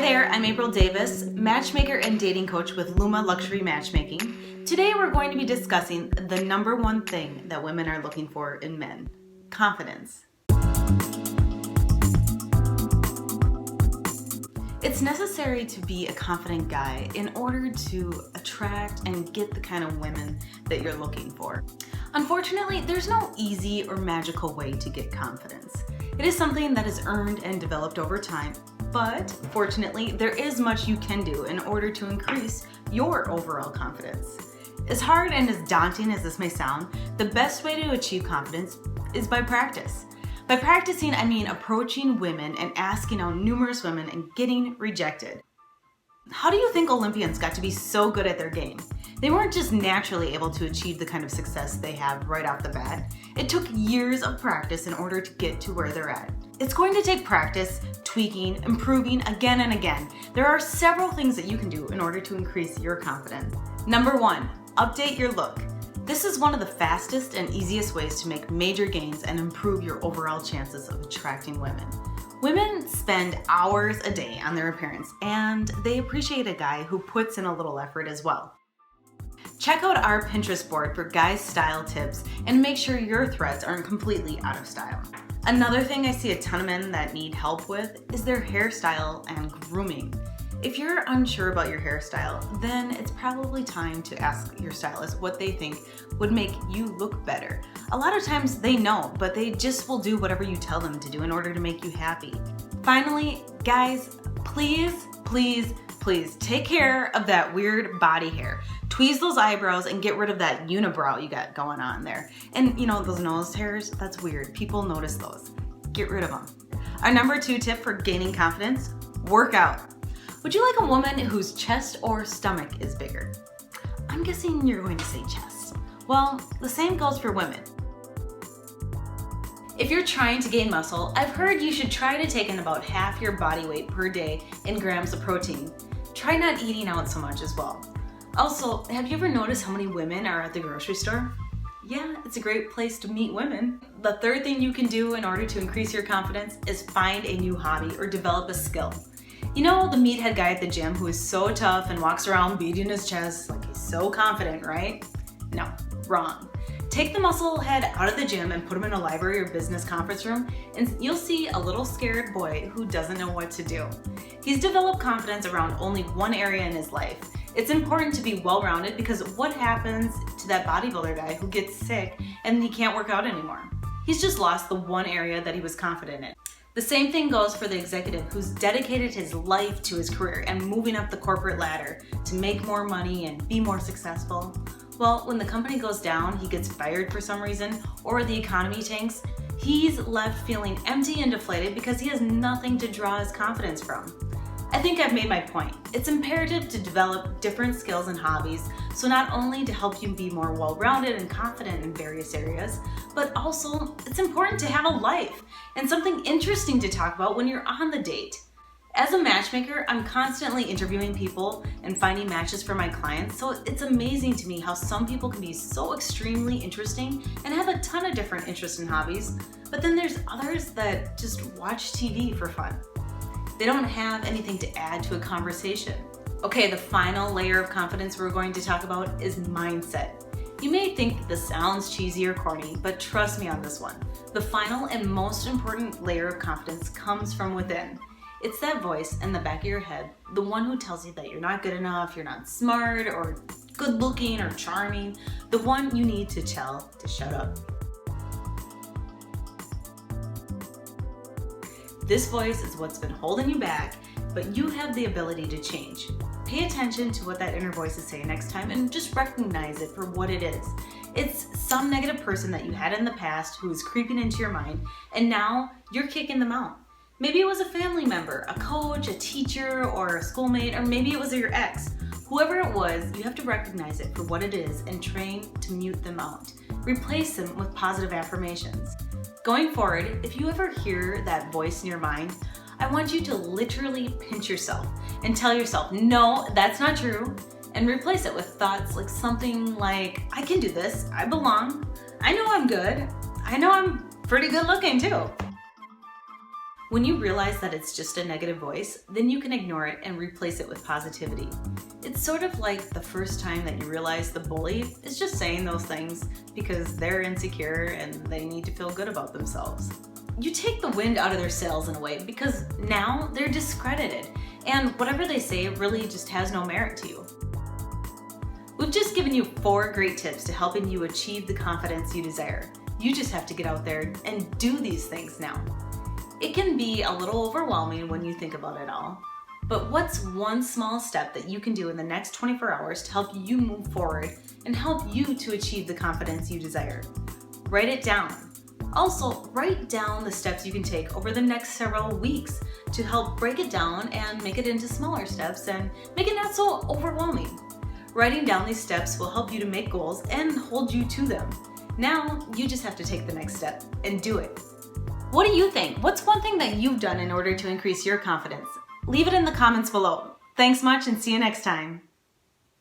there, I'm April Davis, matchmaker and dating coach with LUMA Luxury Matchmaking. Today we're going to be discussing the number one thing that women are looking for in men: confidence. It's necessary to be a confident guy in order to attract and get the kind of women that you're looking for. Unfortunately, there's no easy or magical way to get confidence. It is something that is earned and developed over time, but fortunately, there is much you can do in order to increase your overall confidence. As hard and as daunting as this may sound, the best way to achieve confidence is by practice. By practicing, I mean approaching women and asking out numerous women and getting rejected. How do you think Olympians got to be so good at their game? They weren't just naturally able to achieve the kind of success they have right off the bat. It took years of practice in order to get to where they're at. It's going to take practice, tweaking, improving again and again. There are several things that you can do in order to increase your confidence. Number 1, update your look. This is one of the fastest and easiest ways to make major gains and improve your overall chances of attracting women. Women spend hours a day on their appearance, and they appreciate a guy who puts in a little effort as well. Check out our Pinterest board for guys' style tips and make sure your threads aren't completely out of style. Another thing I see a ton of men that need help with is their hairstyle and grooming. If you're unsure about your hairstyle, then it's probably time to ask your stylist what they think would make you look better. A lot of times they know, but they just will do whatever you tell them to do in order to make you happy. Finally, guys, please take care of that weird body hair. Tweeze those eyebrows and get rid of that unibrow you got going on there. And you know, those nose hairs, that's weird. People notice those. Get rid of them. Our number 2 tip for gaining confidence: work out. Would you like a woman whose chest or stomach is bigger? I'm guessing you're going to say chest. Well, the same goes for women. If you're trying to gain muscle, I've heard you should try to take in about half your body weight per day in grams of protein. Try not eating out so much as well. Also, have you ever noticed how many women are at the grocery store? Yeah, it's a great place to meet women. The third thing you can do in order to increase your confidence is find a new hobby or develop a skill. You know the meathead guy at the gym who is so tough and walks around beating his chest like he's so confident, right? No, wrong. Take the muscle head out of the gym and put him in a library or business conference room, and you'll see a little scared boy who doesn't know what to do. He's developed confidence around only one area in his life. It's important to be well-rounded, because what happens to that bodybuilder guy who gets sick and he can't work out anymore? He's just lost the one area that he was confident in. The same thing goes for the executive who's dedicated his life to his career and moving up the corporate ladder to make more money and be more successful. Well, when the company goes down, he gets fired for some reason, or the economy tanks, he's left feeling empty and deflated because he has nothing to draw his confidence from. I think I've made my point. It's imperative to develop different skills and hobbies, so not only to help you be more well-rounded and confident in various areas, but also it's important to have a life and something interesting to talk about when you're on the date. As a matchmaker, I'm constantly interviewing people and finding matches for my clients, so it's amazing to me how some people can be so extremely interesting and have a ton of different interests and hobbies, but then there's others that just watch TV for fun. They don't have anything to add to a conversation. Okay, the final layer of confidence we're going to talk about is mindset. You may think this sounds cheesy or corny, but trust me on this one. The final and most important layer of confidence comes from within. It's that voice in the back of your head, the one who tells you that you're not good enough, you're not smart, or good looking, or charming, the one you need to tell to shut up. This voice is what's been holding you back, but you have the ability to change. Pay attention to what that inner voice is saying next time and just recognize it for what it is. It's some negative person that you had in the past who is creeping into your mind, and now you're kicking them out. Maybe it was a family member, a coach, a teacher, or a schoolmate, or maybe it was your ex. Whoever it was, you have to recognize it for what it is and train to mute them out. Replace them with positive affirmations. Going forward, if you ever hear that voice in your mind, I want you to literally pinch yourself and tell yourself, no, that's not true, and replace it with thoughts like something like, I can do this, I belong, I know I'm good, I know I'm pretty good looking too. When you realize that it's just a negative voice, then you can ignore it and replace it with positivity. It's sort of like the first time that you realize the bully is just saying those things because they're insecure and they need to feel good about themselves. You take the wind out of their sails in a way because now they're discredited and whatever they say really just has no merit to you. We've just given you 4 great tips to helping you achieve the confidence you desire. You just have to get out there and do these things now. It can be a little overwhelming when you think about it all, but what's one small step that you can do in the next 24 hours to help you move forward and help you to achieve the confidence you desire? Write it down. Also, write down the steps you can take over the next several weeks to help break it down and make it into smaller steps and make it not so overwhelming. Writing down these steps will help you to make goals and hold you to them. Now, you just have to take the next step and do it. What do you think? What's one thing that you've done in order to increase your confidence? Leave it in the comments below. Thanks much and see you next time.